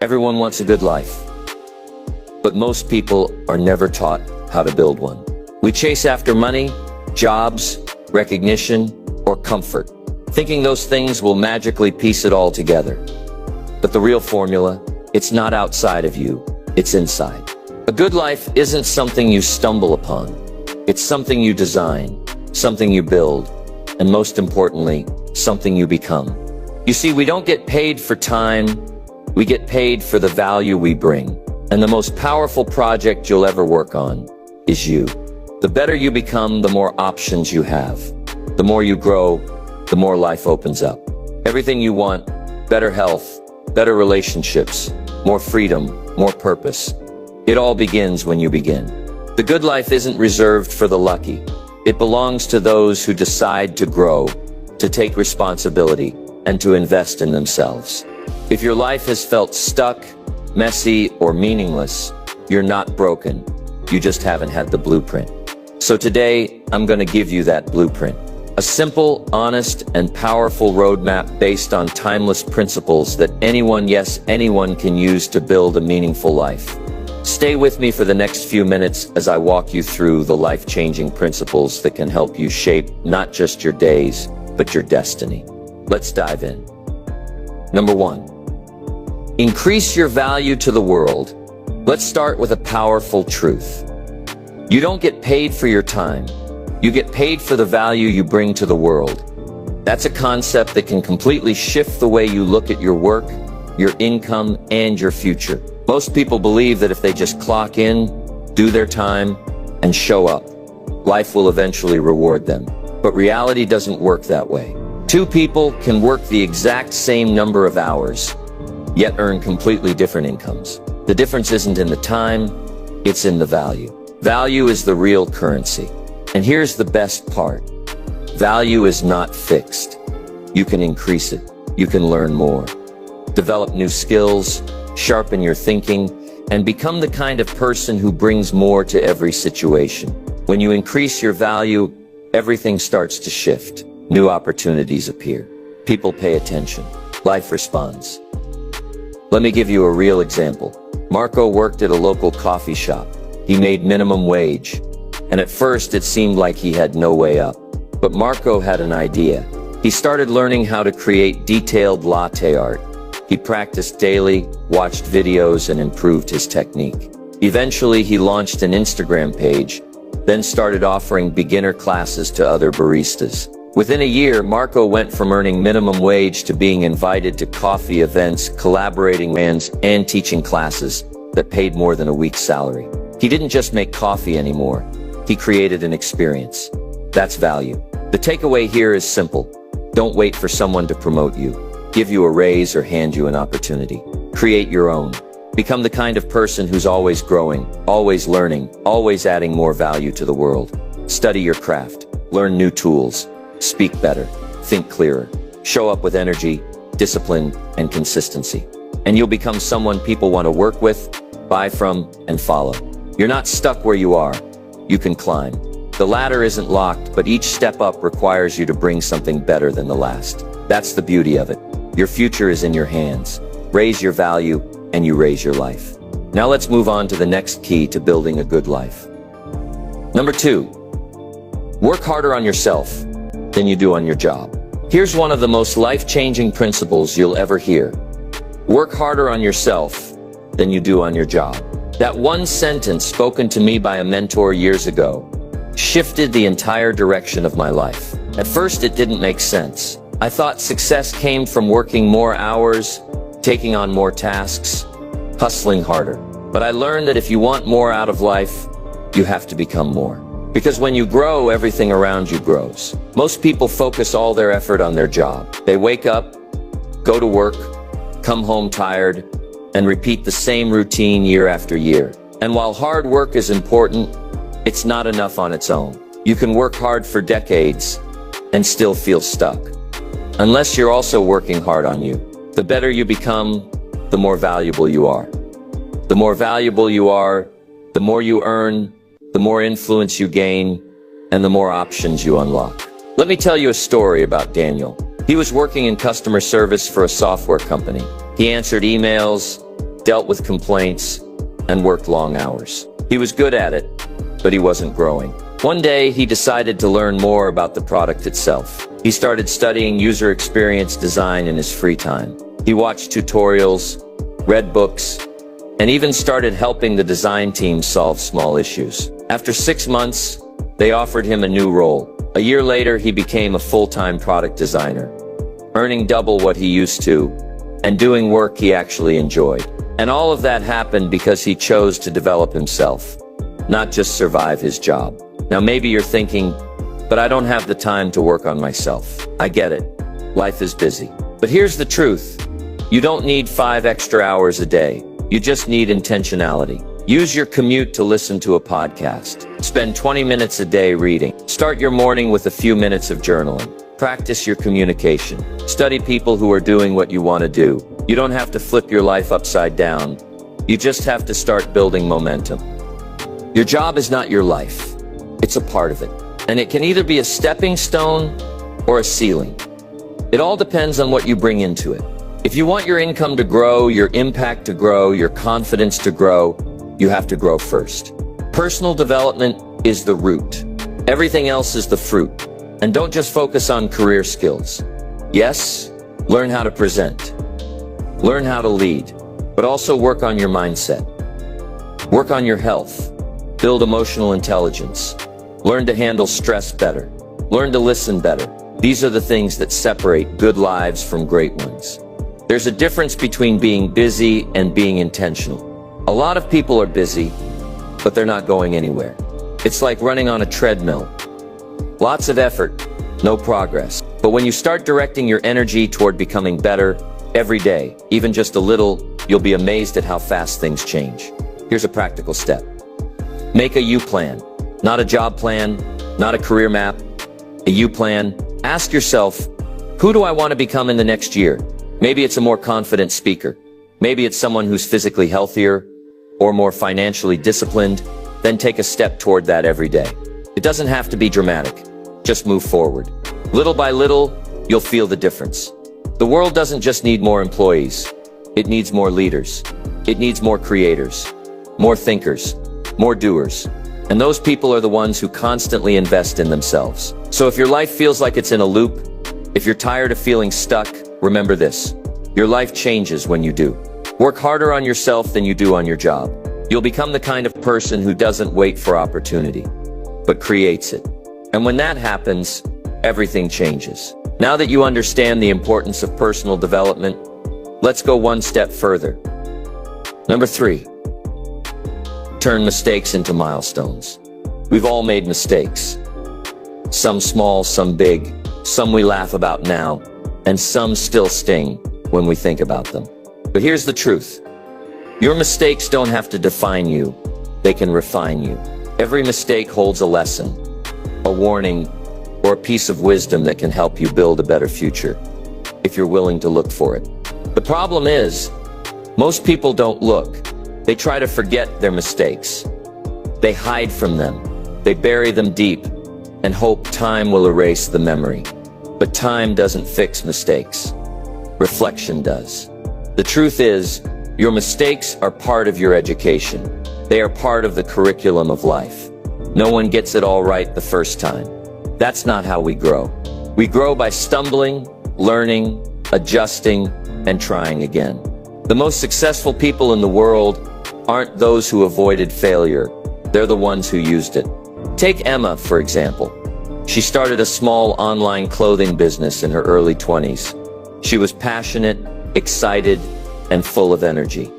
Everyone wants a good life, but most people are never taught how to build one. We chase after money, jobs, recognition, or comfort, thinking those things will magically piece it all together. But the real formula, it's not outside of you, it's inside. A good life isn't something you stumble upon. It's something you design, something you build, and most importantly, something you become. You see, we don't get paid for time, we get paid for the value we bring. And the most powerful project you'll ever work on is you. The better you become, the more options you have. The more you grow, the more life opens up. Everything you want, better health, better relationships, more freedom, more purpose. It all begins when you begin. The good life isn't reserved for the lucky. It belongs to those who decide to grow, to take responsibility, and to invest in themselves. If your life has felt stuck, messy, or meaningless, you're not broken. You just haven't had the blueprint. So today, I'm going to give you that blueprint. A simple, honest, and powerful roadmap based on timeless principles that anyone, yes, anyone can use to build a meaningful life. Stay with me for the next few minutes as I walk you through the life-changing principles that can help you shape not just your days, but your destiny. Let's dive in. Number 1. Increase your value to the world. Let's start with a powerful truth. You don't get paid for your time. You get paid for the value you bring to the world. That's a concept that can completely shift the way you look at your work, your income, and your future. Most people believe that if they just clock in, do their time, and show up, life will eventually reward them. But reality doesn't work that way. Two people can work the exact same number of hours, yet earn completely different incomes. The difference isn't in the time, it's in the value. Value is the real currency. And here's the best part. Value is not fixed. You can increase it. You can learn more. Develop new skills, sharpen your thinking, and become the kind of person who brings more to every situation. When you increase your value, everything starts to shift. New opportunities appear. People pay attention. Life responds. Let me give you a real example. Marco worked at a local coffee shop. He made minimum wage, and at first it seemed like he had no way up. But Marco had an idea. He started learning how to create detailed latte art. He practiced daily, watched videos, and improved his technique. Eventually, he launched an Instagram page, then started offering beginner classes to other baristas. Within a year, Marco went from earning minimum wage to being invited to coffee events, collaborating and teaching classes that paid more than a week's salary. He didn't just make coffee anymore. He created an experience. That's value. The takeaway here is simple. Don't wait for someone to promote you, give you a raise, or hand you an opportunity. Create your own. Become the kind of person who's always growing, always learning, always adding more value to the world. Study your craft. Learn new tools. Speak better. Think clearer. Show up with energy, discipline, and consistency. And you'll become someone people want to work with, buy from, and follow. You're not stuck where you are. You can climb. The ladder isn't locked, but each step up requires you to bring something better than the last. That's the beauty of it. Your future is in your hands. Raise your value, and you raise your life. Now let's move on to the next key to building a good life. Number 2, work harder on yourself than you do on your job. Here's one of the most life-changing principles you'll ever hear. Work harder on yourself than you do on your job. That one sentence, spoken to me by a mentor years ago, shifted the entire direction of my life. At first, it didn't make sense. I thought success came from working more hours, taking on more tasks, hustling harder. But I learned that if you want more out of life, you have to become more. Because when you grow, everything around you grows. Most people focus all their effort on their job. They wake up, go to work, come home tired, and repeat the same routine year after year. And while hard work is important, it's not enough on its own. You can work hard for decades and still feel stuck, unless you're also working hard on you. The better you become, the more valuable you are. The more valuable you are, the more you earn, the more influence you gain, and the more options you unlock. Let me tell you a story about Daniel. He was working in customer service for a software company. He answered emails, dealt with complaints, and worked long hours. He was good at it, but he wasn't growing. One day, he decided to learn more about the product itself. He started studying user experience design in his free time. He watched tutorials, read books, and even started helping the design team solve small issues. After 6 months, they offered him a new role. A year later, he became a full-time product designer, earning double what he used to, and doing work he actually enjoyed. And all of that happened because he chose to develop himself, not just survive his job. Now maybe you're thinking, but I don't have the time to work on myself. I get it. Life is busy. But here's the truth. You don't need 5 extra hours a day. You just need intentionality. Use your commute to listen to a podcast. Spend 20 minutes a day reading. Start your morning with a few minutes of journaling. Practice your communication. Study people who are doing what you want to do. You don't have to flip your life upside down. You just have to start building momentum. Your job is not your life. It's a part of it. And it can either be a stepping stone or a ceiling. It all depends on what you bring into it. If you want your income to grow, your impact to grow, your confidence to grow, you have to grow first. Personal development is the root. Everything else is the fruit. And don't just focus on career skills. Yes, learn how to present. Learn how to lead. But also work on your mindset. Work on your health. Build emotional intelligence. Learn to handle stress better. Learn to listen better. These are the things that separate good lives from great ones. There's a difference between being busy and being intentional. A lot of people are busy, but they're not going anywhere. It's like running on a treadmill. Lots of effort, no progress. But when you start directing your energy toward becoming better every day, even just a little, you'll be amazed at how fast things change. Here's a practical step. Make a U plan. Not a job plan, not a career map, a U plan. Ask yourself, who do I want to become in the next year? Maybe it's a more confident speaker. Maybe it's someone who's physically healthier or more financially disciplined. Then take a step toward that every day. It doesn't have to be dramatic. Just move forward. Little by little, you'll feel the difference. The world doesn't just need more employees. It needs more leaders. It needs more creators, more thinkers, more doers. And those people are the ones who constantly invest in themselves. So if your life feels like it's in a loop, if you're tired of feeling stuck, remember this. Your life changes when you do. Work harder on yourself than you do on your job. You'll become the kind of person who doesn't wait for opportunity, but creates it. And when that happens, everything changes. Now that you understand the importance of personal development, let's go one step further. Number 3, turn mistakes into milestones. We've all made mistakes. Some small, some big, some we laugh about now, and some still sting when we think about them. But here's the truth. Your mistakes don't have to define you. They can refine you. Every mistake holds a lesson, a warning, or a piece of wisdom that can help you build a better future, if you're willing to look for it. The problem is, most people don't look. They try to forget their mistakes. They hide from them. They bury them deep and hope time will erase the memory. But time doesn't fix mistakes. Reflection does. The truth is, your mistakes are part of your education. They are part of the curriculum of life. No one gets it all right the first time. That's not how we grow. We grow by stumbling, learning, adjusting, and trying again. The most successful people in the world aren't those who avoided failure. They're the ones who used it. Take Emma, for example. She started a small online clothing business in her early 20s. She was passionate, excited, and full of energy.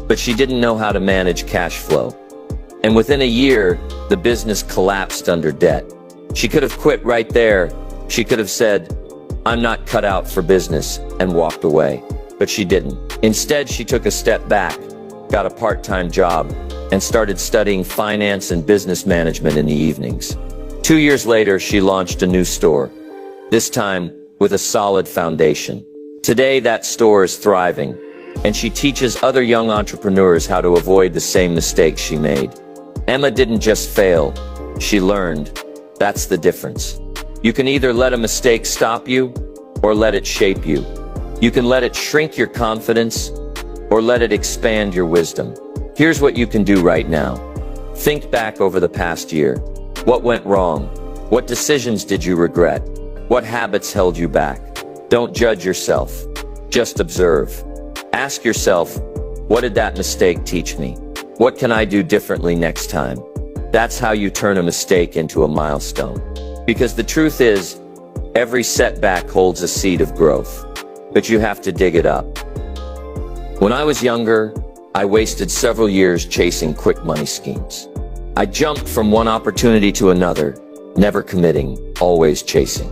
But she didn't know how to manage cash flow. And within a year, the business collapsed under debt. She could have quit right there. She could have said, "I'm not cut out for business," and walked away. But she didn't. Instead, she took a step back, got a part-time job, and started studying finance and business management in the evenings. 2 years later, she launched a new store, this time with a solid foundation. Today, that store is thriving, and she teaches other young entrepreneurs how to avoid the same mistakes she made. Emma didn't just fail, she learned. That's the difference. You can either let a mistake stop you, or let it shape you. You can let it shrink your confidence, or let it expand your wisdom? Here's what you can do right now. Think back over the past year. What went wrong? What decisions did you regret? What habits held you back? Don't judge yourself. Just observe. Ask yourself, what did that mistake teach me? What can I do differently next time? That's how you turn a mistake into a milestone. Because the truth is, every setback holds a seed of growth, but you have to dig it up. When I was younger, I wasted several years chasing quick money schemes. I jumped from one opportunity to another, never committing, always chasing.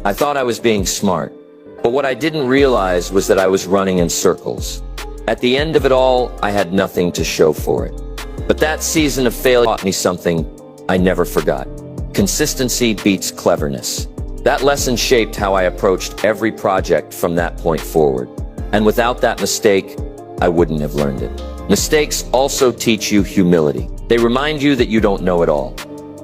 I thought I was being smart, but what I didn't realize was that I was running in circles. At the end of it all, I had nothing to show for it. But that season of failure taught me something I never forgot. Consistency beats cleverness. That lesson shaped how I approached every project from that point forward. And without that mistake, I wouldn't have learned it. Mistakes also teach you humility. They remind you that you don't know it all,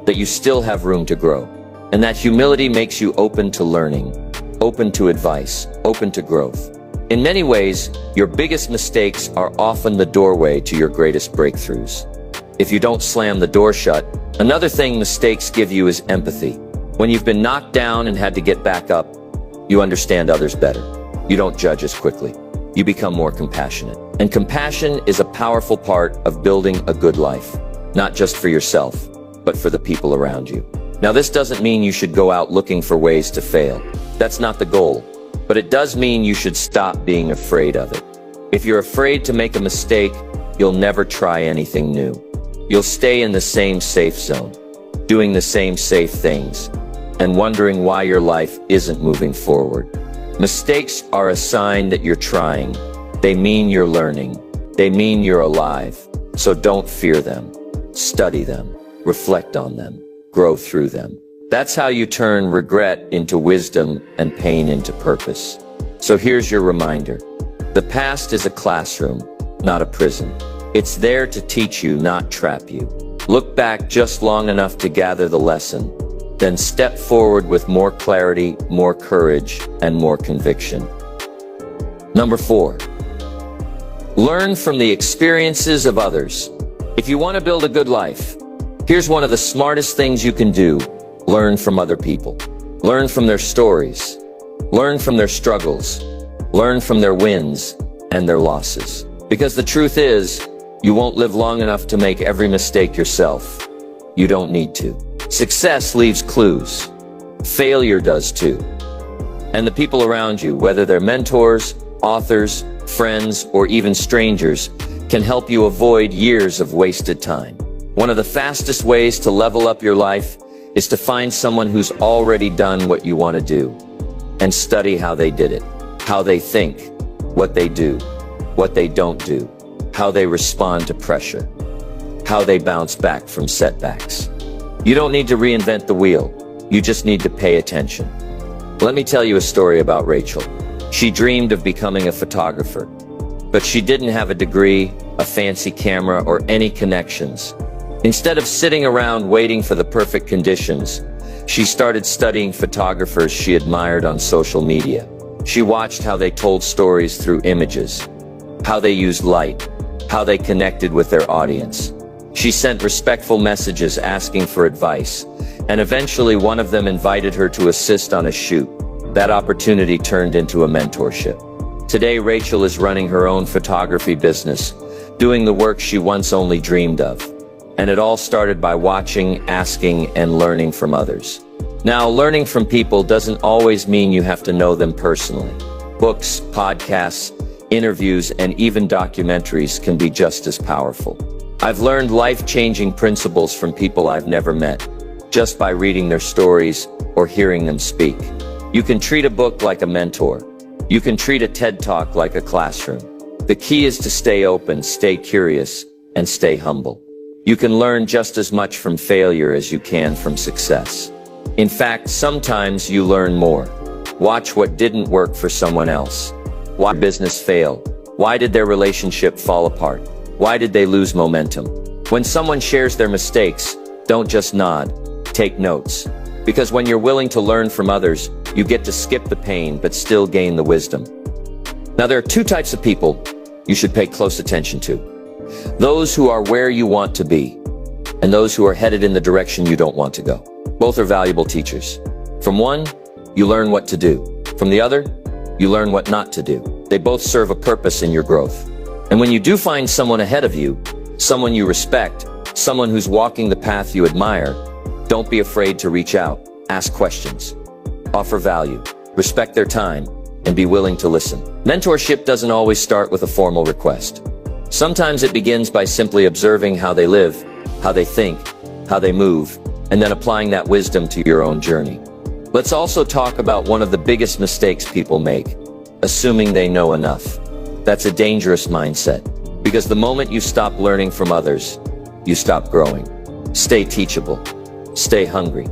that you still have room to grow. And that humility makes you open to learning, open to advice, open to growth. In many ways, your biggest mistakes are often the doorway to your greatest breakthroughs. If you don't slam the door shut, another thing mistakes give you is empathy. When you've been knocked down and had to get back up, you understand others better. You don't judge as quickly. You become more compassionate. And compassion is a powerful part of building a good life, not just for yourself, but for the people around you. Now, this doesn't mean you should go out looking for ways to fail. That's not the goal. But it does mean you should stop being afraid of it. If you're afraid to make a mistake, you'll never try anything new. You'll stay in the same safe zone, doing the same safe things, and wondering why your life isn't moving forward. Mistakes are a sign that you're trying. They mean you're learning. They mean you're alive. So don't fear them. Study them. Reflect on them. Grow through them. That's how you turn regret into wisdom and pain into purpose. So here's your reminder. The past is a classroom, not a prison. It's there to teach you, not trap you. Look back just long enough to gather the lesson, then step forward with more clarity, more courage, and more conviction. Number 4, learn from the experiences of others. If you want to build a good life, here's one of the smartest things you can do. Learn from other people. Learn from their stories. Learn from their struggles. Learn from their wins and their losses. Because the truth is, you won't live long enough to make every mistake yourself. You don't need to. Success leaves clues. Failure does too. And the people around you, whether they're mentors, authors, friends, or even strangers, can help you avoid years of wasted time. One of the fastest ways to level up your life is to find someone who's already done what you want to do and study how they did it, how they think, what they do, what they don't do, how they respond to pressure, how they bounce back from setbacks. You don't need to reinvent the wheel. You just need to pay attention. Let me tell you a story about Rachel. She dreamed of becoming a photographer, but she didn't have a degree, a fancy camera, or any connections. Instead of sitting around waiting for the perfect conditions, she started studying photographers she admired on social media. She watched how they told stories through images, how they used light, how they connected with their audience. She sent respectful messages asking for advice, and eventually one of them invited her to assist on a shoot. That opportunity turned into a mentorship. Today, Rachel is running her own photography business, doing the work she once only dreamed of. And it all started by watching, asking, and learning from others. Now, learning from people doesn't always mean you have to know them personally. Books, podcasts, interviews, and even documentaries can be just as powerful. I've learned life-changing principles from people I've never met, just by reading their stories or hearing them speak. You can treat a book like a mentor. You can treat a TED Talk like a classroom. The key is to stay open, stay curious, and stay humble. You can learn just as much from failure as you can from success. In fact, sometimes you learn more. Watch what didn't work for someone else. Why did business fail? Why did their relationship fall apart? Why did they lose momentum? When someone shares their mistakes, don't just nod, take notes. Because when you're willing to learn from others, you get to skip the pain but still gain the wisdom. Now, there are two types of people, you should pay close attention to. Those who are where you want to be, and those who are headed in the direction you don't want to go. Both are valuable teachers. From one, you learn what to do. From the other, you learn what not to do. They both serve a purpose in your growth. And when you do find someone ahead of you, someone you respect, someone who's walking the path you admire, don't be afraid to reach out, ask questions, offer value, respect their time, and be willing to listen. Mentorship doesn't always start with a formal request. Sometimes it begins by simply observing how they live, how they think, how they move, and then applying that wisdom to your own journey. Let's also talk about one of the biggest mistakes people make, assuming they know enough. That's a dangerous mindset, because the moment you stop learning from others, you stop growing. Stay teachable. Stay hungry.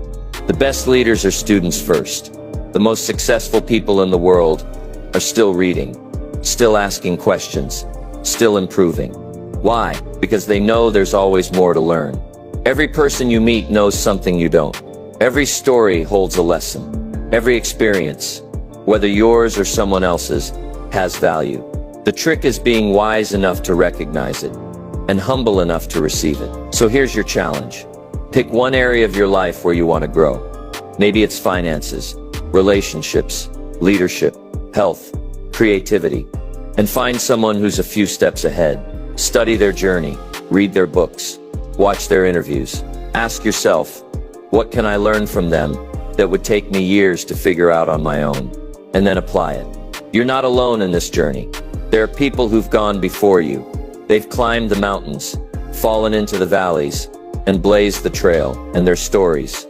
The best leaders are students first. The most successful people in the world are still reading, still asking questions, still improving. Why? Because they know there's always more to learn. Every person you meet knows something you don't. Every story holds a lesson. Every experience, whether yours or someone else's, has value. The trick is being wise enough to recognize it and humble enough to receive it. So here's your challenge. Pick one area of your life where you want to grow. Maybe it's finances, relationships, leadership, health, creativity, and find someone who's a few steps ahead. Study their journey, read their books, watch their interviews. Ask yourself, what can I learn from them that would take me years to figure out on my own? And then apply it. You're not alone in this journey. There are people who've gone before you. They've climbed the mountains, fallen into the valleys, and blazed the trail, and their stories,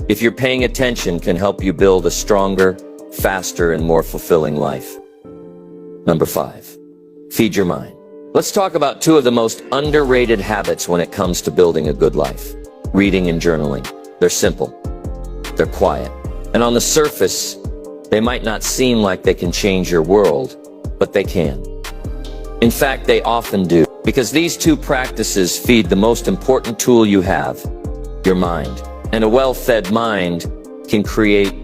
if you're paying attention, can help you build a stronger, faster, and more fulfilling life. Number 5, feed your mind. Let's talk about two of the most underrated habits when it comes to building a good life. Reading and journaling. They're simple. They're quiet. And on the surface, they might not seem like they can change your world, but they can. In fact, they often do. Because these two practices feed the most important tool you have, your mind. And a well-fed mind can create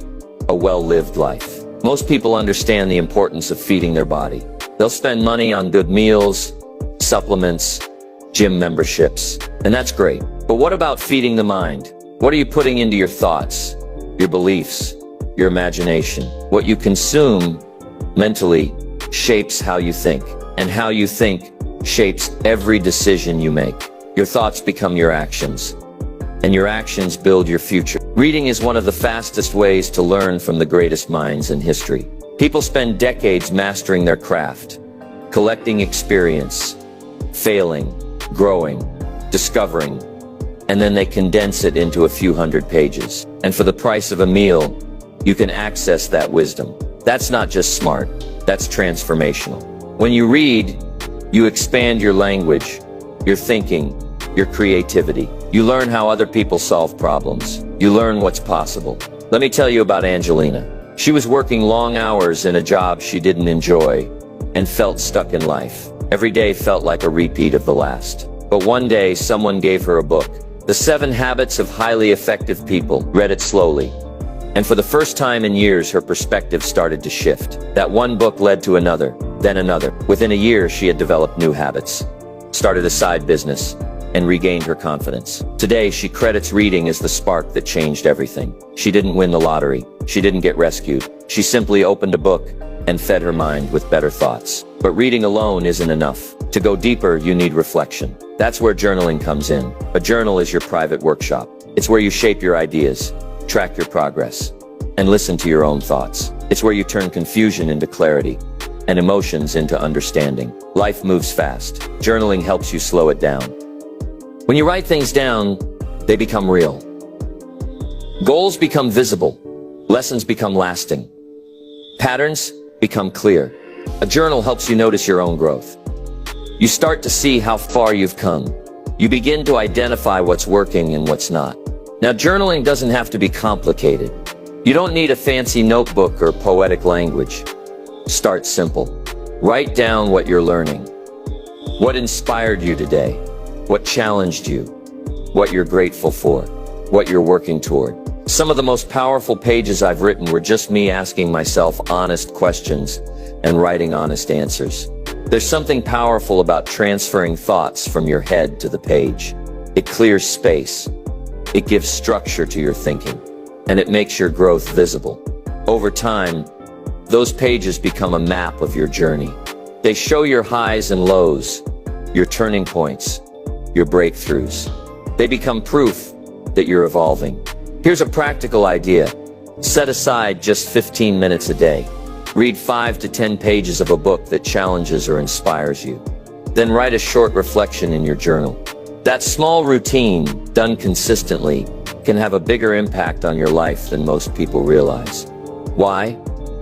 a well-lived life. Most people understand the importance of feeding their body. They'll spend money on good meals, supplements, gym memberships, and that's great. But what about feeding the mind? What are you putting into your thoughts, your beliefs, your imagination? What you consume mentally shapes how you think, and how you think shapes every decision you make. Your thoughts become your actions, and your actions build your future. Reading is one of the fastest ways to learn from the greatest minds in history. People spend decades mastering their craft, collecting experience, failing, growing, discovering, and then they condense it into a few hundred pages. And for the price of a meal, you can access that wisdom. That's not just smart, that's transformational. When you read, you expand your language, your thinking, your creativity. You learn how other people solve problems. You learn what's possible. Let me tell you about Angelina. She was working long hours in a job she didn't enjoy and felt stuck in life. Every day felt like a repeat of the last. But one day, someone gave her a book, The 7 Habits of Highly Effective People. Read it slowly. And for the first time in years, her perspective started to shift. That one book led to another, then another. Within a year, she had developed new habits, started a side business, and regained her confidence. Today, she credits reading as the spark that changed everything. She didn't win the lottery. She didn't get rescued. She simply opened a book and fed her mind with better thoughts. But reading alone isn't enough. To go deeper, you need reflection. That's where journaling comes in. A journal is your private workshop. It's where you shape your ideas, track your progress, and listen to your own thoughts. It's where you turn confusion into clarity and emotions into understanding. Life moves fast. Journaling helps you slow it down. When you write things down, they become real. Goals become visible. Lessons become lasting. Patterns become clear. A journal helps you notice your own growth. You start to see how far you've come. You begin to identify what's working and what's not. Now, journaling doesn't have to be complicated. You don't need a fancy notebook or poetic language. Start simple. Write down what you're learning. What inspired you today? What challenged you? What you're grateful for? What you're working toward? Some of the most powerful pages I've written were just me asking myself honest questions and writing honest answers. There's something powerful about transferring thoughts from your head to the page. It clears space. It gives structure to your thinking, and it makes your growth visible. Over time, those pages become a map of your journey. They show your highs and lows, your turning points, your breakthroughs. They become proof that you're evolving. Here's a practical idea. Set aside just 15 minutes a day. Read 5 to 10 pages of a book that challenges or inspires you. Then write a short reflection in your journal. That small routine, done consistently, can have a bigger impact on your life than most people realize. Why?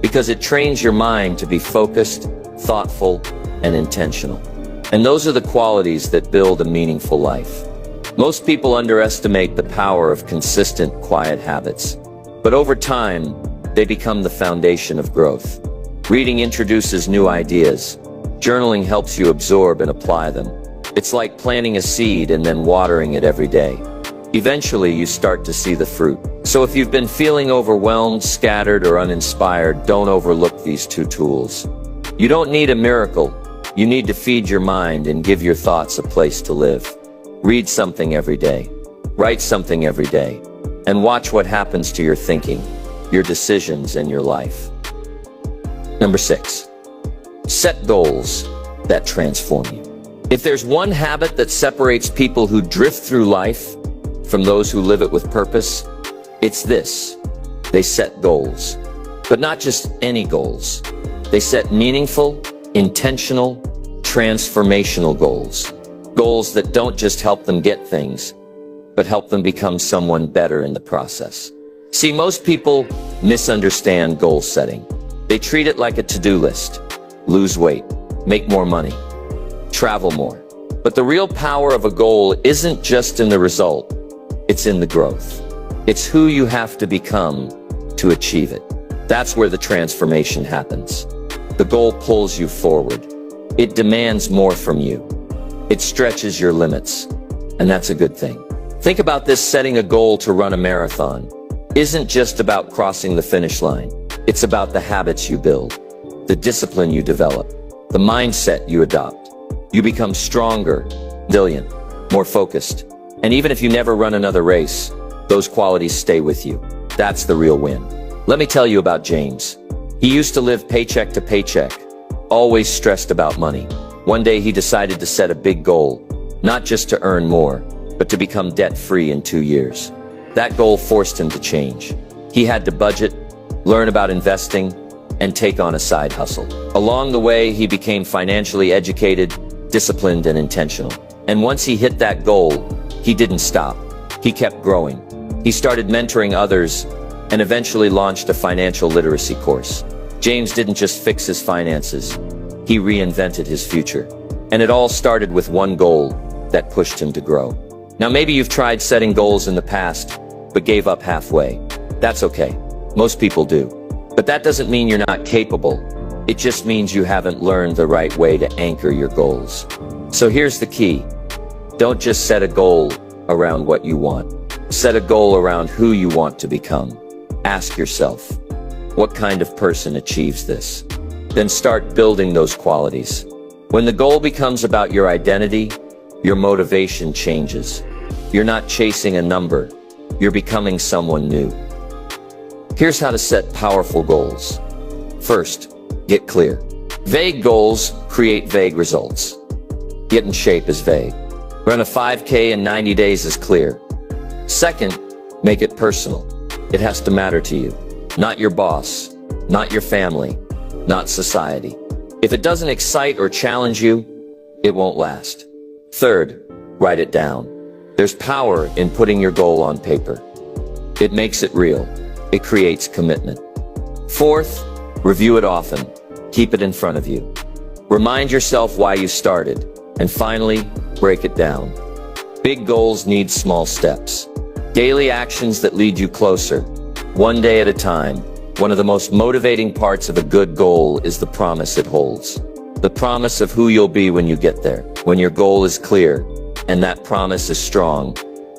Because it trains your mind to be focused, thoughtful, and intentional. And those are the qualities that build a meaningful life. Most people underestimate the power of consistent, quiet habits. But over time, they become the foundation of growth. Reading introduces new ideas. Journaling helps you absorb and apply them. It's like planting a seed and then watering it every day. Eventually, you start to see the fruit. So if you've been feeling overwhelmed, scattered, or uninspired, don't overlook these 2 tools. You don't need a miracle. You need to feed your mind and give your thoughts a place to live. Read something every day. Write something every day. And watch what happens to your thinking, your decisions, and your life. Number 6. Set goals that transform you. If there's one habit that separates people who drift through life from those who live it with purpose, it's this. They set goals. But not just any goals. They set meaningful, intentional, transformational goals. Goals that don't just help them get things, but help them become someone better in the process. See, most people misunderstand goal setting. They treat it like a to-do list. Lose weight, make more money, travel more. But the real power of a goal isn't just in the result, it's in the growth. It's who you have to become to achieve it. That's where the transformation happens. The goal pulls you forward. It demands more from you. It stretches your limits, and that's a good thing. Think about this: setting a goal to run a marathon isn't just about crossing the finish line. It's about the habits you build, the discipline you develop, the mindset you adopt. You become stronger, resilient, more focused. And even if you never run another race, those qualities stay with you. That's the real win. Let me tell you about James. He used to live paycheck to paycheck, always stressed about money. One day he decided to set a big goal, not just to earn more, but to become debt-free in 2 years. That goal forced him to change. He had to budget, learn about investing, and take on a side hustle. Along the way, he became financially educated, disciplined, and intentional. And once he hit that goal, he didn't stop. He kept growing. He started mentoring others and eventually launched a financial literacy course. James didn't just fix his finances, he reinvented his future. And it all started with one goal that pushed him to grow. Now, maybe you've tried setting goals in the past, but gave up halfway. That's okay. Most people do. But that doesn't mean you're not capable. It just means you haven't learned the right way to anchor your goals. So here's the key. Don't just set a goal around what you want. Set a goal around who you want to become. Ask yourself, what kind of person achieves this? Then start building those qualities. When the goal becomes about your identity, your motivation changes. You're not chasing a number, you're becoming someone new. Here's how to set powerful goals. First, get clear. Vague goals create vague results. Get in shape is vague. Run a 5K in 90 days is clear. Second, make it personal. It has to matter to you. Not your boss, not your family, not society. If it doesn't excite or challenge you, it won't last. Third, write it down. There's power in putting your goal on paper. It makes it real. It creates commitment. Fourth, review it often. Keep it in front of you. Remind yourself why you started. And finally, break it down. Big goals need small steps. Daily actions that lead you closer, one day at a time. One of the most motivating parts of a good goal is the promise it holds. The promise of who you'll be when you get there. When your goal is clear, and that promise is strong,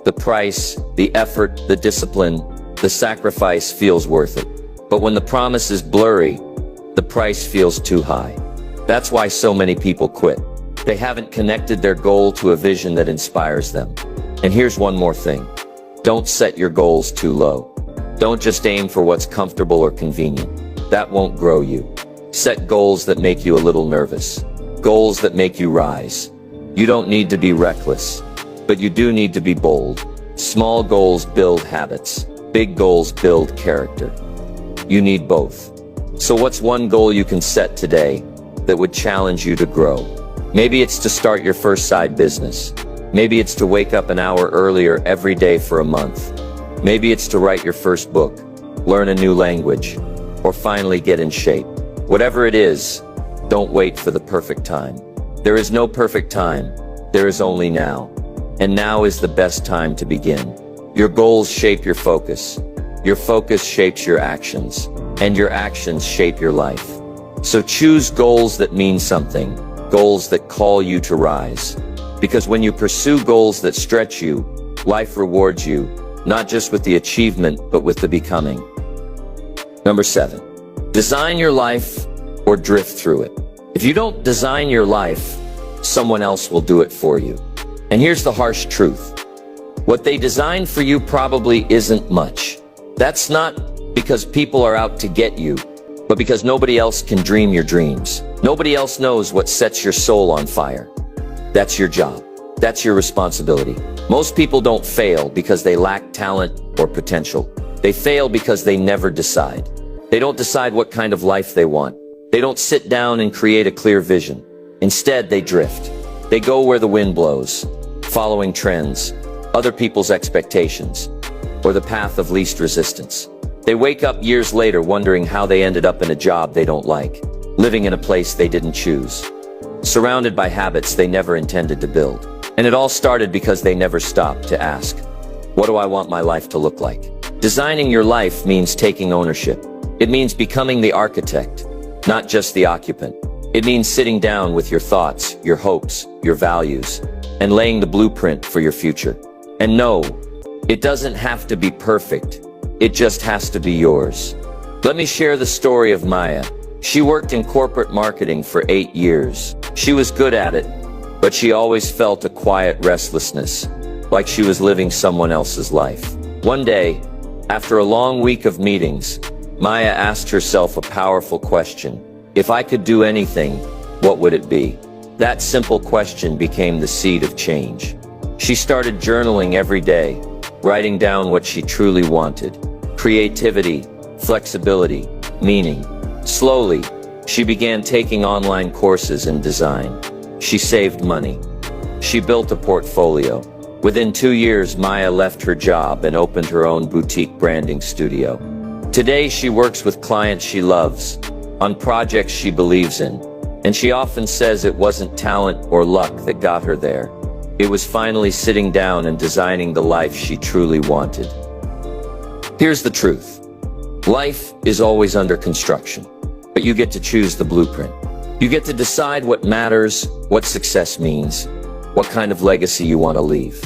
the price, the effort, the discipline, the sacrifice feels worth it. But when the promise is blurry, the price feels too high. That's why so many people quit. They haven't connected their goal to a vision that inspires them. And here's one more thing. Don't set your goals too low. Don't just aim for what's comfortable or convenient. That won't grow you. Set goals that make you a little nervous. Goals that make you rise. You don't need to be reckless, but you do need to be bold. Small goals build habits. Big goals build character. You need both. So what's one goal you can set today that would challenge you to grow? Maybe it's to start your first side business. Maybe it's to wake up an hour earlier every day for a month. Maybe it's to write your first book, learn a new language, or finally get in shape. Whatever it is, don't wait for the perfect time. There is no perfect time. There is only now. And now is the best time to begin. Your goals shape your focus. Your focus shapes your actions. And your actions shape your life. So choose goals that mean something. Goals that call you to rise. Because when you pursue goals that stretch you, life rewards you, not just with the achievement, but with the becoming. Number 7. Design your life or drift through it. If you don't design your life, someone else will do it for you. And here's the harsh truth. What they designed for you probably isn't much. That's not because people are out to get you, but because nobody else can dream your dreams. Nobody else knows what sets your soul on fire. That's your job. That's your responsibility. Most people don't fail because they lack talent or potential. They fail because they never decide. They don't decide what kind of life they want. They don't sit down and create a clear vision. Instead, they drift. They go where the wind blows, following trends, other people's expectations, or the path of least resistance. They wake up years later wondering how they ended up in a job they don't like, living in a place they didn't choose, surrounded by habits they never intended to build. And it all started because they never stopped to ask, what do I want my life to look like? Designing your life means taking ownership. It means becoming the architect, not just the occupant. It means sitting down with your thoughts, your hopes, your values, and laying the blueprint for your future. And no, it doesn't have to be perfect. It just has to be yours. Let me share the story of Maya. She worked in corporate marketing for 8 years. She was good at it, but she always felt a quiet restlessness, like she was living someone else's life. One day, after a long week of meetings, Maya asked herself a powerful question. If I could do anything, what would it be? That simple question became the seed of change. She started journaling every day, writing down what she truly wanted. Creativity, flexibility, meaning. Slowly, she began taking online courses in design. She saved money. She built a portfolio. Within 2 years, Maya left her job and opened her own boutique branding studio. Today, she works with clients she loves, on projects she believes in, and she often says it wasn't talent or luck that got her there. It was finally sitting down and designing the life she truly wanted. Here's the truth. Life is always under construction, but you get to choose the blueprint. You get to decide what matters, what success means, what kind of legacy you want to leave.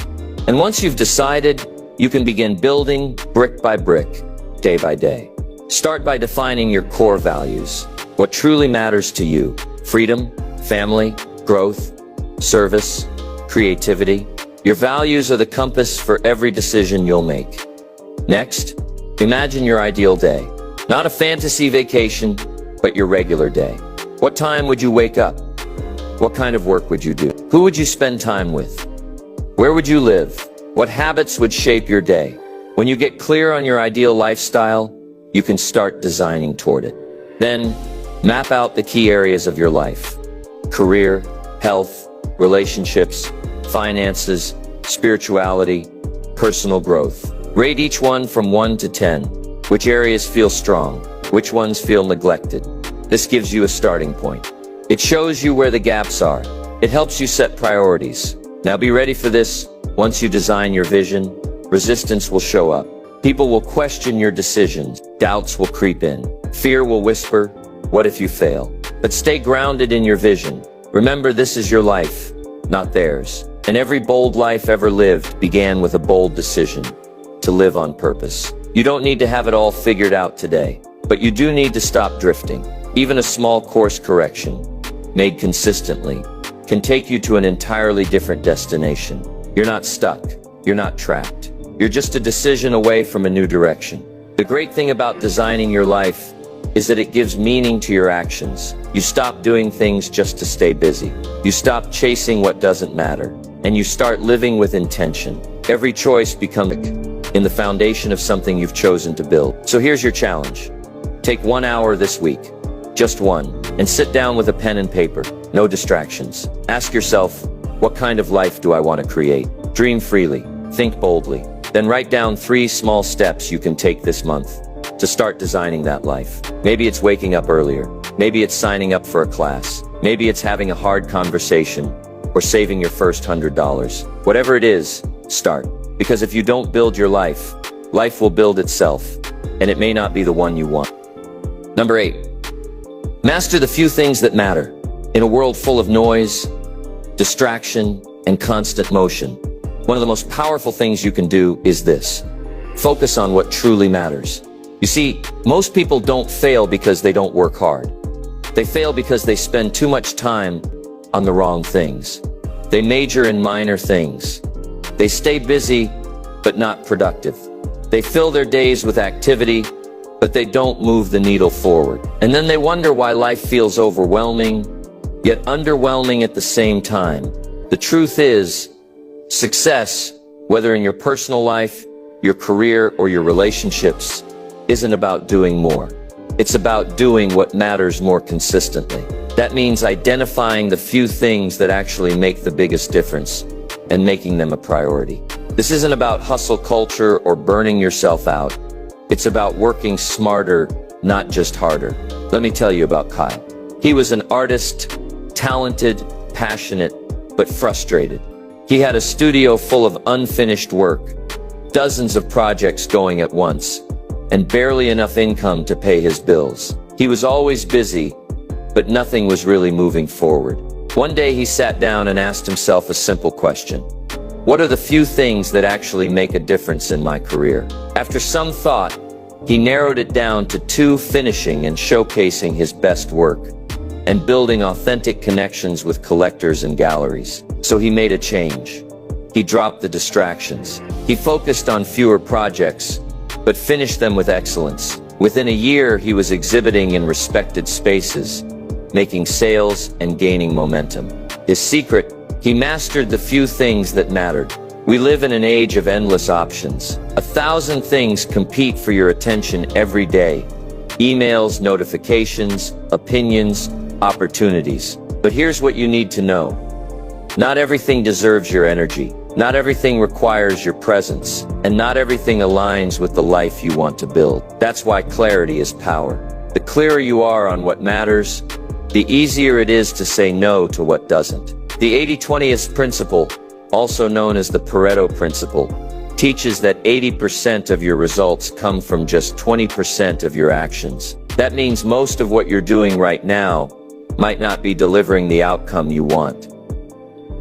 And once you've decided, you can begin building brick by brick, day by day. Start by defining your core values, what truly matters to you: freedom, family, growth, service, creativity. Your values are the compass for every decision you'll make. Next, imagine your ideal day. Not a fantasy vacation, but your regular day. What time would you wake up? What kind of work would you do? Who would you spend time with? Where would you live? What habits would shape your day? When you get clear on your ideal lifestyle, you can start designing toward it. Then, map out the key areas of your life: career, health, relationships, finances, spirituality, personal growth. Rate each one from 1 to 10. Which areas feel strong? Which ones feel neglected? This gives you a starting point. It shows you where the gaps are. It helps you set priorities. Now be ready for this. Once you design your vision, resistance will show up. People will question your decisions. Doubts will creep in. Fear will whisper, what if you fail? But stay grounded in your vision. Remember, this is your life, not theirs. And every bold life ever lived began with a bold decision: to live on purpose. You don't need to have it all figured out today, but you do need to stop drifting. Even a small course correction, made consistently, can take you to an entirely different destination. You're not stuck. You're not trapped. You're just a decision away from a new direction. The great thing about designing your life is that it gives meaning to your actions. You stop doing things just to stay busy. You stop chasing what doesn't matter, and you start living with intention. Every choice becomes in the foundation of something you've chosen to build. So here's your challenge. Take 1 hour this week, just one, and sit down with a pen and paper. No distractions. Ask yourself, what kind of life do I want to create? Dream freely. Think boldly. Then write down 3 small steps you can take this month to start designing that life. Maybe it's waking up earlier. Maybe it's signing up for a class. Maybe it's having a hard conversation or saving your first $100. Whatever it is, start. Because if you don't build your life, life will build itself, and it may not be the one you want. Number 8, master the few things that matter. In a world full of noise, distraction, and constant motion, one of the most powerful things you can do is this. Focus on what truly matters. You see, most people don't fail because they don't work hard. They fail because they spend too much time on the wrong things. They major in minor things. They stay busy, but not productive. They fill their days with activity, but they don't move the needle forward. And then they wonder why life feels overwhelming, yet underwhelming at the same time. The truth is, success, whether in your personal life, your career, or your relationships, isn't about doing more. It's about doing what matters more consistently. That means identifying the few things that actually make the biggest difference and making them a priority. This isn't about hustle culture or burning yourself out. It's about working smarter, not just harder. Let me tell you about Kyle. He was an artist, talented, passionate, but frustrated. He had a studio full of unfinished work, dozens of projects going at once, and barely enough income to pay his bills. He was always busy, but nothing was really moving forward. One day he sat down and asked himself a simple question. What are the few things that actually make a difference in my career? After some thought, he narrowed it down to 2: finishing and showcasing his best work, and building authentic connections with collectors and galleries. So he made a change. He dropped the distractions. He focused on fewer projects, but finished them with excellence. Within a year, he was exhibiting in respected spaces, making sales and gaining momentum. His secret: he mastered the few things that mattered. We live in an age of endless options. 1,000 things compete for your attention every day. Emails, notifications, opinions, opportunities. But here's what you need to know. Not everything deserves your energy. Not everything requires your presence, and not everything aligns with the life you want to build. That's why clarity is power. The clearer you are on what matters, the easier it is to say no to what doesn't. The 80-20 principle, also known as the Pareto principle, teaches that 80% of your results come from just 20% of your actions. That means most of what you're doing right now might not be delivering the outcome you want.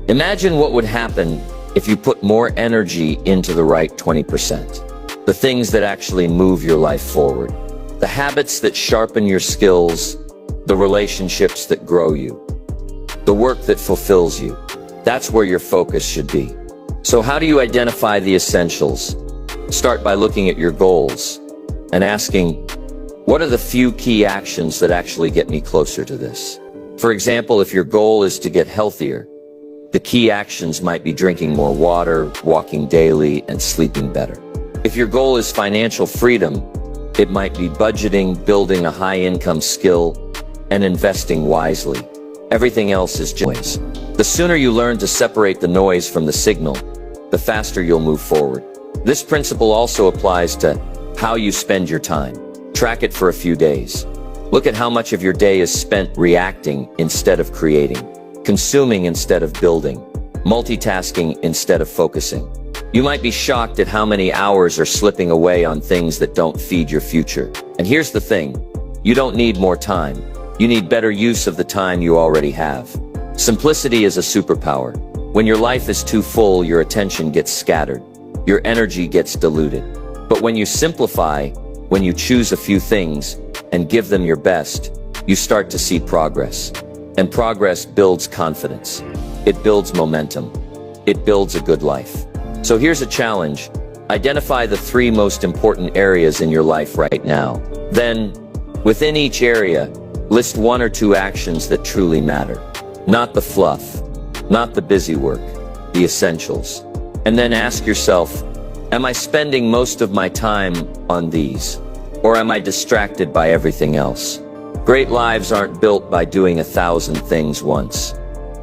Imagine what would happen if you put more energy into the right 20%. The things that actually move your life forward. The habits that sharpen your skills. The relationships that grow you. The work that fulfills you. That's where your focus should be. So how do you identify the essentials? Start by looking at your goals and asking, what are the few key actions that actually get me closer to this? For example, if your goal is to get healthier, the key actions might be drinking more water, walking daily, and sleeping better. If your goal is financial freedom, it might be budgeting, building a high-income skill, and investing wisely. Everything else is noise. The sooner you learn to separate the noise from the signal, the faster you'll move forward. This principle also applies to how you spend your time. Track it for a few days. Look at how much of your day is spent reacting instead of creating, consuming instead of building, multitasking instead of focusing. You might be shocked at how many hours are slipping away on things that don't feed your future. And here's the thing, you don't need more time. You need better use of the time you already have. Simplicity is a superpower. When your life is too full, your attention gets scattered. Your energy gets diluted. But when you simplify, when you choose a few things and give them your best, you start to see progress. And progress builds confidence. It builds momentum. It builds a good life. So here's a challenge. Identify the 3 most important areas in your life right now. Then, within each area, list 1 or 2 actions that truly matter. Not the fluff, not the busy work, the essentials. And then ask yourself, am I spending most of my time on these? Or am I distracted by everything else? Great lives aren't built by doing 1,000 things once.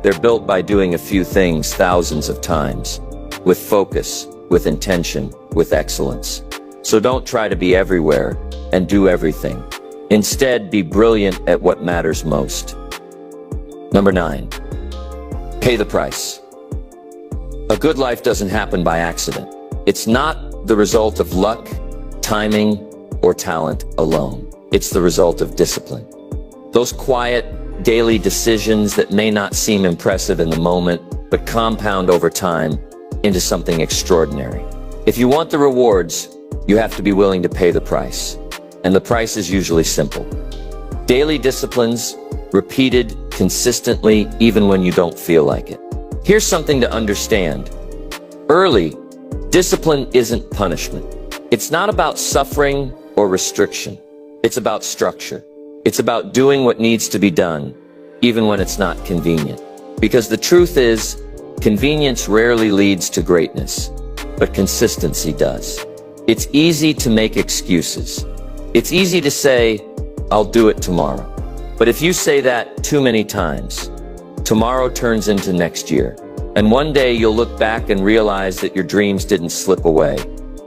They're built by doing a few things thousands of times, with focus, with intention, with excellence. So don't try to be everywhere and do everything. Instead, be brilliant at what matters most. Number 9. Pay the price. A good life doesn't happen by accident. It's not the result of luck, timing, or talent alone. It's the result of discipline. Those quiet, daily decisions that may not seem impressive in the moment, but compound over time into something extraordinary. If you want the rewards, you have to be willing to pay the price. And the price is usually simple. Daily disciplines, repeated consistently, even when you don't feel like it. Here's something to understand. Early, discipline isn't punishment. It's not about suffering or restriction. It's about structure. It's about doing what needs to be done, even when it's not convenient. Because the truth is, convenience rarely leads to greatness, but consistency does. It's easy to make excuses. It's easy to say, I'll do it tomorrow. But if you say that too many times, tomorrow turns into next year. And one day you'll look back and realize that your dreams didn't slip away.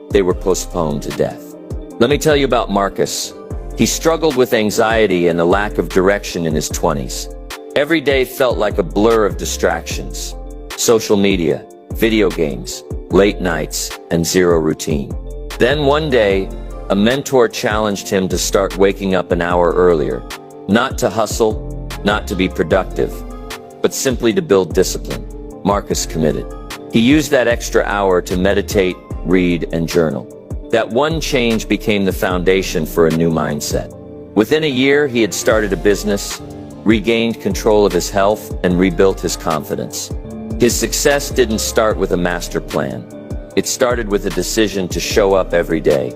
They were postponed to death. Let me tell you about Marcus. He struggled with anxiety and a lack of direction in his 20s. Every day felt like a blur of distractions. Social media, video games, late nights, and zero routine. Then one day, a mentor challenged him to start waking up an hour earlier. Not to hustle, not to be productive, but simply to build discipline. Marcus committed. He used that extra hour to meditate, read, and journal. That one change became the foundation for a new mindset. Within a year, he had started a business, regained control of his health, and rebuilt his confidence. His success didn't start with a master plan. It started with a decision to show up every day,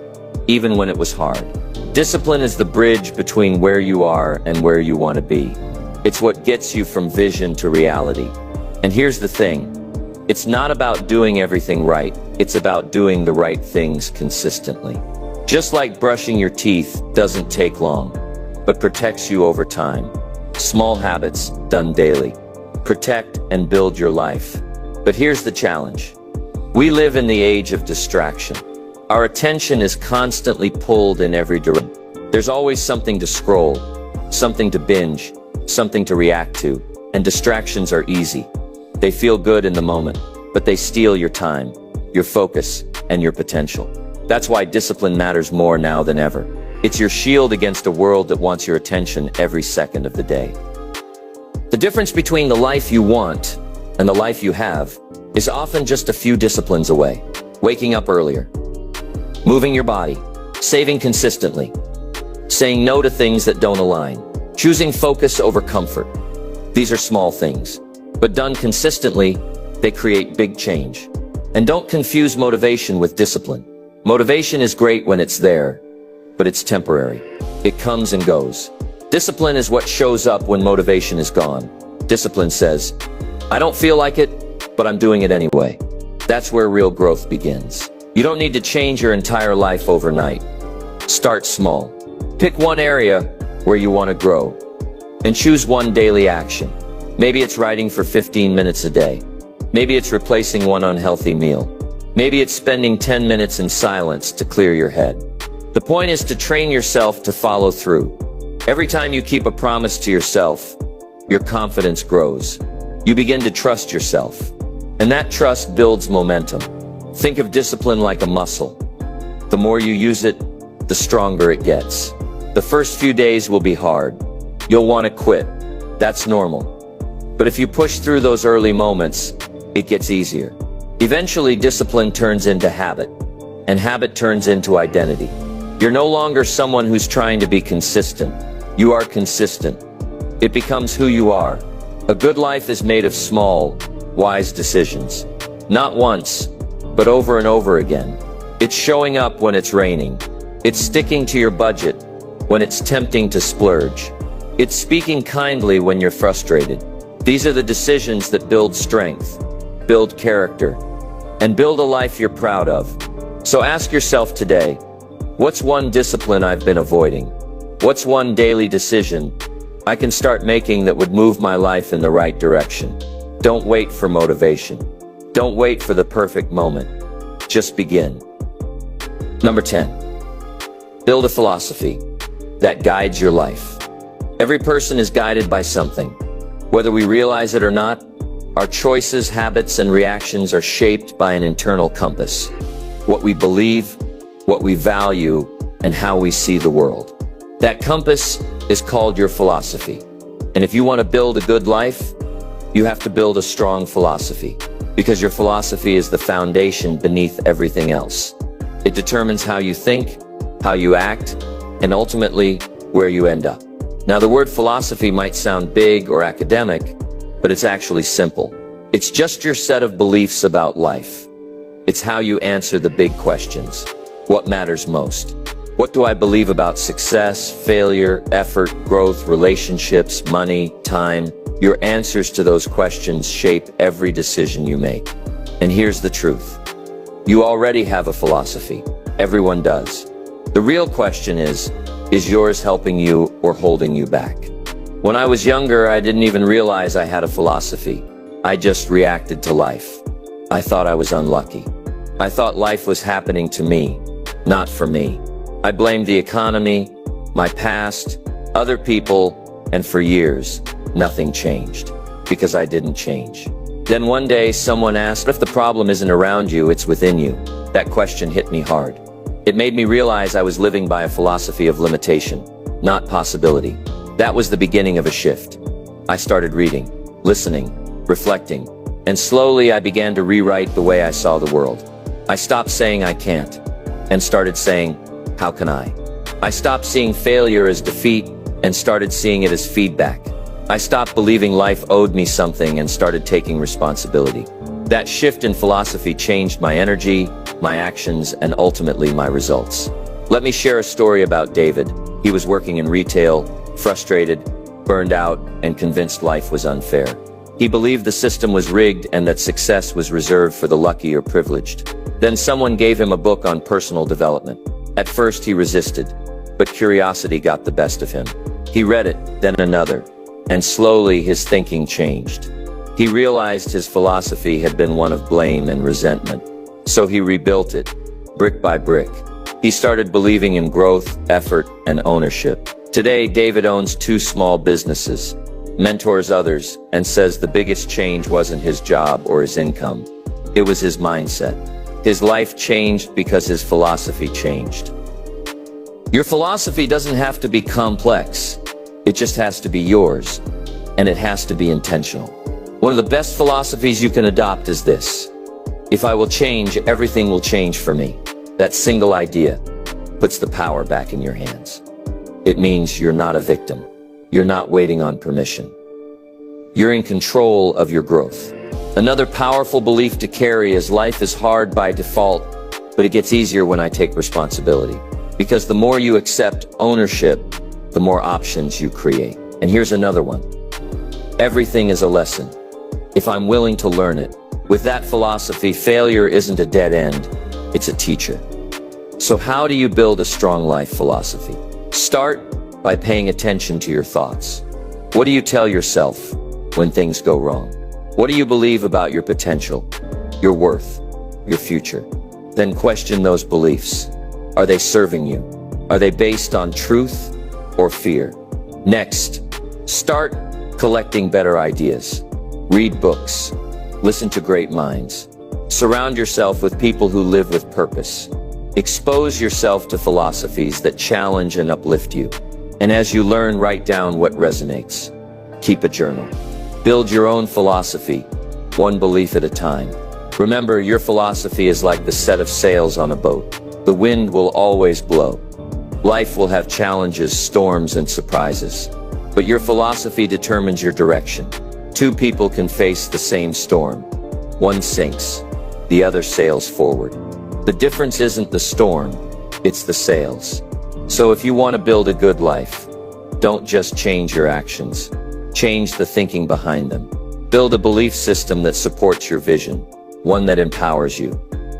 even when it was hard. Discipline is the bridge between where you are and where you want to be. It's what gets you from vision to reality. And here's the thing. It's not about doing everything right. It's about doing the right things consistently. Just like brushing your teeth doesn't take long, but protects you over time. Small habits done daily. Protect and build your life. But here's the challenge. We live in the age of distraction. Our attention is constantly pulled in every direction. There's always something to scroll, something to binge, something to react to, and distractions are easy. They feel good in the moment, but they steal your time, your focus, and your potential. That's why discipline matters more now than ever. It's your shield against a world that wants your attention every second of the day. The difference between the life you want and the life you have is often just a few disciplines away. Waking up earlier, moving your body, saving consistently, saying no to things that don't align, choosing focus over comfort. These are small things, but done consistently, they create big change. And don't confuse motivation with discipline. Motivation is great when it's there, but it's temporary. It comes and goes. Discipline is what shows up when motivation is gone. Discipline says, I don't feel like it, but I'm doing it anyway. That's where real growth begins. You don't need to change your entire life overnight. Start small. Pick one area where you want to grow, and choose one daily action. Maybe it's writing for 15 minutes a day. Maybe it's replacing one unhealthy meal. Maybe it's spending 10 minutes in silence to clear your head. The point is to train yourself to follow through. Every time you keep a promise to yourself, your confidence grows. You begin to trust yourself. And that trust builds momentum. Think of discipline like a muscle. The more you use it, the stronger it gets. The first few days will be hard. You'll want to quit. That's normal. But if you push through those early moments, it gets easier. Eventually, discipline turns into habit, and habit turns into identity. You're no longer someone who's trying to be consistent. You are consistent. It becomes who you are. A good life is made of small, wise decisions. Not once, but over and over again. It's showing up when it's raining. It's sticking to your budget when it's tempting to splurge. It's speaking kindly when you're frustrated. These are the decisions that build strength, build character, and build a life you're proud of. So ask yourself today, what's one discipline I've been avoiding? What's one daily decision I can start making that would move my life in the right direction? Don't wait for motivation. Don't wait for the perfect moment. Just begin. Number 10. Build a philosophy that guides your life. Every person is guided by something. Whether we realize it or not, our choices, habits, and reactions are shaped by an internal compass. What we believe, what we value, and how we see the world. That compass is called your philosophy. And if you want to build a good life, you have to build a strong philosophy, because your philosophy is the foundation beneath everything else. It determines how you think, how you act, and ultimately, where you end up. Now, the word philosophy might sound big or academic, but it's actually simple. It's just your set of beliefs about life. It's how you answer the big questions. What matters most? What do I believe about success, failure, effort, growth, relationships, money, time? Your answers to those questions shape every decision you make. And here's the truth. You already have a philosophy. Everyone does. The real question is yours helping you or holding you back? When I was younger, I didn't even realize I had a philosophy. I just reacted to life. I thought I was unlucky. I thought life was happening to me, not for me. I blamed the economy, my past, other people, and for years, nothing changed, because I didn't change. Then one day, someone asked, if the problem isn't around you, it's within you. That question hit me hard. It made me realize I was living by a philosophy of limitation, not possibility. That was the beginning of a shift. I started reading, listening, reflecting, and slowly I began to rewrite the way I saw the world. I stopped saying I can't, and started saying, how can I? I stopped seeing failure as defeat and started seeing it as feedback. I stopped believing life owed me something and started taking responsibility. That shift in philosophy changed my energy, my actions, and ultimately my results. Let me share a story about David. He was working in retail, frustrated, burned out, and convinced life was unfair. He believed the system was rigged and that success was reserved for the lucky or privileged. Then someone gave him a book on personal development. At first he resisted, but curiosity got the best of him. He read it, then another, and slowly his thinking changed. He realized his philosophy had been one of blame and resentment, so he rebuilt it, brick by brick. He started believing in growth, effort, and ownership. Today, David owns 2 small businesses, mentors others, and says the biggest change wasn't his job or his income. It was his mindset. His life changed because his philosophy changed. Your philosophy doesn't have to be complex. It just has to be yours, and it has to be intentional. One of the best philosophies you can adopt is this: if I will change, everything will change for me. That single idea puts the power back in your hands. It means you're not a victim. You're not waiting on permission. You're in control of your growth. Another powerful belief to carry is life is hard by default, but it gets easier when I take responsibility. Because the more you accept ownership, the more options you create. And here's another one. Everything is a lesson, if I'm willing to learn it. With that philosophy, failure isn't a dead end, it's a teacher. So how do you build a strong life philosophy? Start by paying attention to your thoughts. What do you tell yourself when things go wrong? What do you believe about your potential, your worth, your future? Then question those beliefs. Are they serving you? Are they based on truth or fear? Next, start collecting better ideas. Read books. Listen to great minds. Surround yourself with people who live with purpose. Expose yourself to philosophies that challenge and uplift you. And as you learn, write down what resonates. Keep a journal. Build your own philosophy, one belief at a time. Remember, your philosophy is like the set of sails on a boat. The wind will always blow. Life will have challenges, storms, and surprises. but your philosophy determines your direction. Two people can face the same storm. One sinks, the other sails forward. The difference isn't the storm, it's the sails. So if you want to build a good life, don't just change your actions. Change the thinking behind them. Build a belief system that supports your vision, one that empowers you,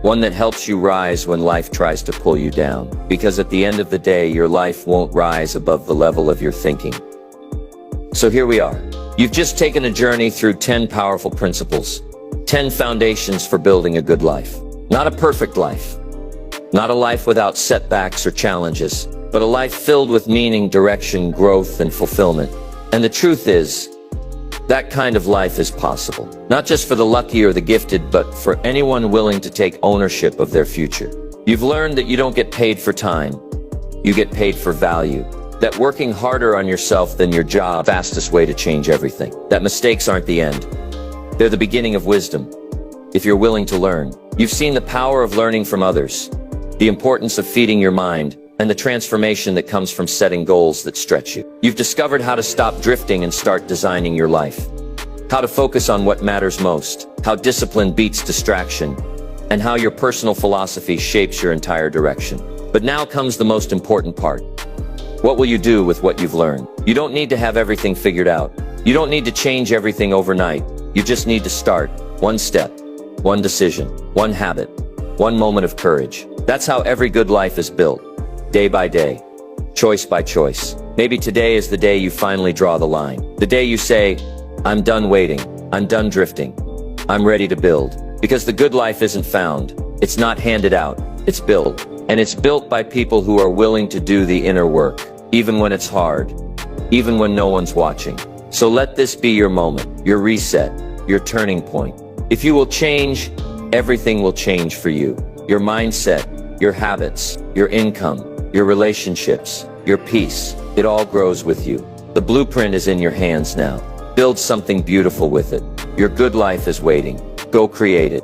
one that helps you rise when life tries to pull you down. Because at the end of the day, your life won't rise above the level of your thinking. So here we are. You've just taken a journey through 10 powerful principles, 10 foundations for building a good life. Not a perfect life, not a life without setbacks or challenges, but a life filled with meaning, direction, growth, and fulfillment. And the truth is, that kind of life is possible. Not just for the lucky or the gifted, but for anyone willing to take ownership of their future. You've learned that you don't get paid for time. You get paid for value. That working harder on yourself than your job is the fastest way to change everything. That mistakes aren't the end. They're the beginning of wisdom. If you're willing to learn, you've seen the power of learning from others, the importance of feeding your mind, and the transformation that comes from setting goals that stretch you. You've discovered how to stop drifting and start designing your life. How to focus on what matters most, how discipline beats distraction, and how your personal philosophy shapes your entire direction. But now comes the most important part. What will you do with what you've learned? You don't need to have everything figured out. You don't need to change everything overnight. You just need to start. One step, one decision, one habit, one moment of courage. That's how every good life is built. Day by day, choice by choice. Maybe today is the day you finally draw the line. The day you say, I'm done waiting. I'm done drifting. I'm ready to build. Because the good life isn't found. It's not handed out. It's built. And it's built by people who are willing to do the inner work, even when it's hard, even when no one's watching. So let this be your moment, your reset, your turning point. If you will change, everything will change for you. Your mindset, your habits, your income, your relationships, your peace, it all grows with you. The blueprint is in your hands now. Build something beautiful with it. Your good life is waiting. Go create it.